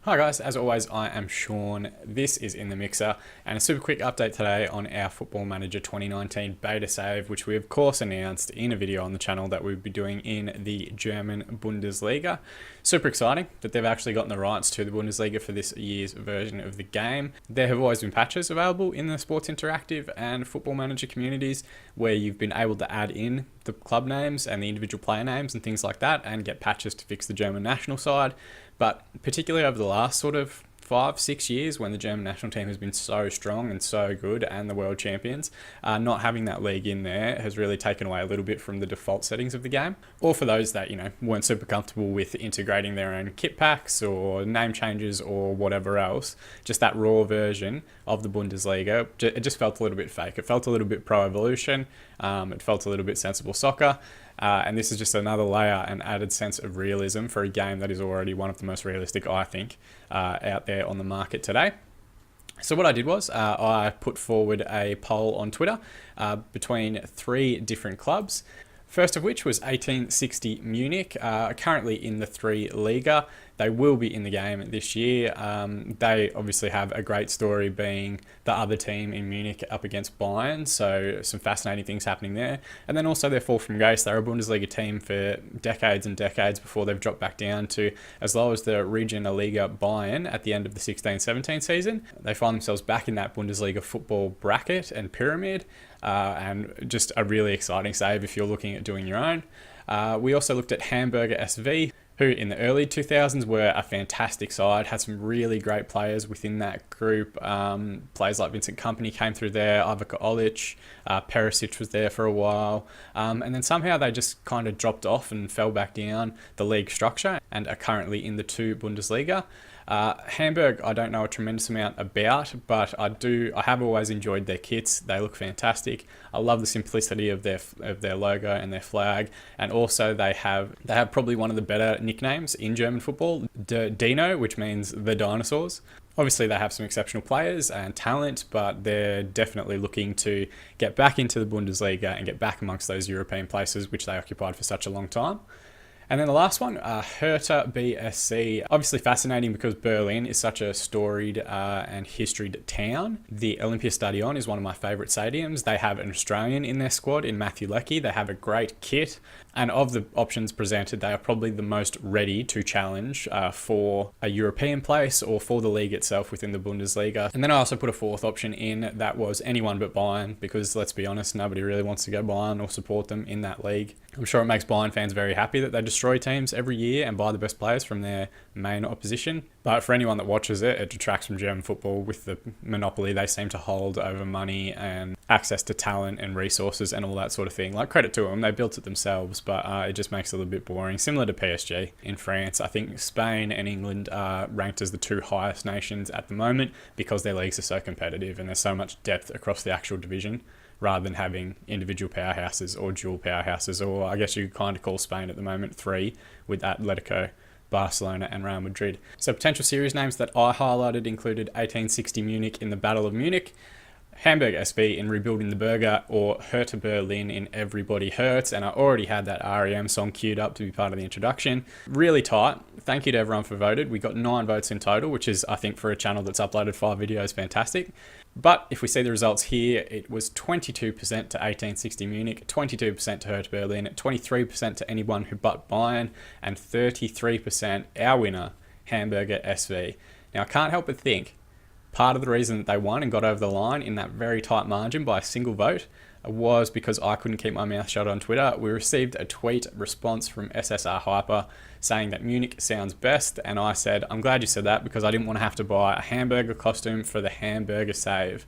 Hi guys, as always I am Sean, this is In The Mixer, and a super quick update today on our Football Manager 2019 beta save, which we of course announced in a video on the channel that we'll be doing in the German Bundesliga. Super exciting that they've actually gotten the rights to the Bundesliga for this year's version of the game. There have always been patches available in the Sports Interactive and Football Manager communities where you've been able to add in the club names and the individual player names and things like that and get patches to fix the German national side. But particularly over the last sort of 5-6 years when the German national team has been so strong and so good and the world champions, not having that league in there has really taken away a little bit from the default settings of the game. Or for those that, weren't super comfortable with integrating their own kit packs or name changes or whatever else, just that raw version of the Bundesliga, it just felt a little bit fake. It felt a little bit Pro Evolution. It felt a little bit sensible soccer. And this is just another layer and added sense of realism for a game that is already one of the most realistic, I think, out there on the market today. So what I did was I put forward a poll on Twitter between 3 different clubs. First of which was 1860 Munich, currently in the 3 Liga. They will be in the game this year. They obviously have a great story being the other team in Munich up against Bayern, so some fascinating things happening there. And then also their fall from grace. They're a Bundesliga team for decades and decades before they've dropped back down to as low as the Regionalliga Bayern at the end of the 16-17 season. They find themselves back in that Bundesliga football bracket and pyramid, and just a really exciting save if you're looking at doing your own. We also looked at Hamburger SV, who in the early 2000s were a fantastic side, had some really great players within that group. Players like Vincent Kompany came through there, Ivica Olic, Perisic was there for a while. And then somehow they just kind of dropped off and fell back down the league structure and are currently in the 2 Bundesliga. Hamburg, I don't know a tremendous amount about, but I have always enjoyed their kits. They look fantastic. I love the simplicity of their logo and their flag, and also they have probably one of the better nicknames in German football, Dino, which means the dinosaurs. Obviously, they have some exceptional players and talent, but they're definitely looking to get back into the Bundesliga and get back amongst those European places, which they occupied for such a long time. And then the last one, Hertha BSC. Obviously fascinating because Berlin is such a storied and historied town. The Olympiastadion is one of my favourite stadiums. They have an Australian in their squad in Matthew Leckie. They have a great kit. And of the options presented, they are probably the most ready to challenge for a European place or for the league itself within the Bundesliga. And then I also put a 4th option in that was anyone but Bayern, because let's be honest, nobody really wants to go Bayern or support them in that league. I'm sure it makes Bayern fans very happy that they destroy teams every year and buy the best players from their main opposition. But for anyone that watches it, it detracts from German football with the monopoly they seem to hold over money and access to talent and resources and all that sort of thing. Like, credit to them, they built it themselves, but it just makes it a little bit boring. Similar to PSG in France. I think Spain and England are ranked as the 2 highest nations at the moment because their leagues are so competitive and there's so much depth across the actual division, rather than having individual powerhouses or dual powerhouses, or I guess you could kind of call Spain at the moment 3 with Atletico, Barcelona and Real Madrid. So potential series names that I highlighted included 1860 Munich in the Battle of Munich, Hamburg SV in Rebuilding the Burger, or Hertha Berlin in Everybody Hurts. And I already had that REM song queued up to be part of the introduction. Really tight. Thank you to everyone for voted. We got 9 votes in total, which is, I think, for a channel that's uploaded 5 videos, fantastic. But if we see the results here, it was 22% to 1860 Munich, 22% to Hertha Berlin, 23% to anyone who but Bayern, and 33% our winner, Hamburger SV. Now, I can't help but think part of the reason that they won and got over the line in that very tight margin by a single vote was because I couldn't keep my mouth shut on Twitter. We received a tweet response from SSR Hyper saying that Munich sounds best, and I said, I'm glad you said that because I didn't want to have to buy a hamburger costume for the hamburger save.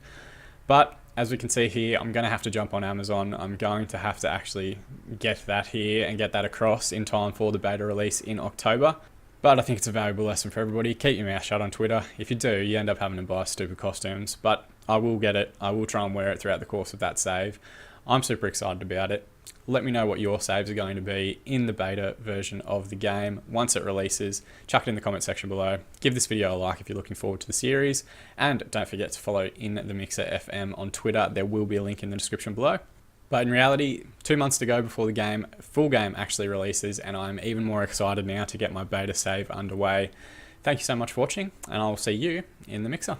But as we can see here, I'm going to have to jump on Amazon. I'm going to have to actually get that here and get that across in time for the beta release in October. But I think it's a valuable lesson for everybody. Keep your mouth shut on Twitter. If you do, you end up having to buy stupid costumes. But I will get it. I will try and wear it throughout the course of that save. I'm super excited about it. Let me know what your saves are going to be in the beta version of the game once it releases. Chuck it in the comment section below. Give this video a like if you're looking forward to the series. And don't forget to follow In The Mixer FM on Twitter. There will be a link in the description below. But in reality, 2 months to go before the full game actually releases, and I'm even more excited now to get my beta save underway. Thank you so much for watching, and I'll see you in the mixer.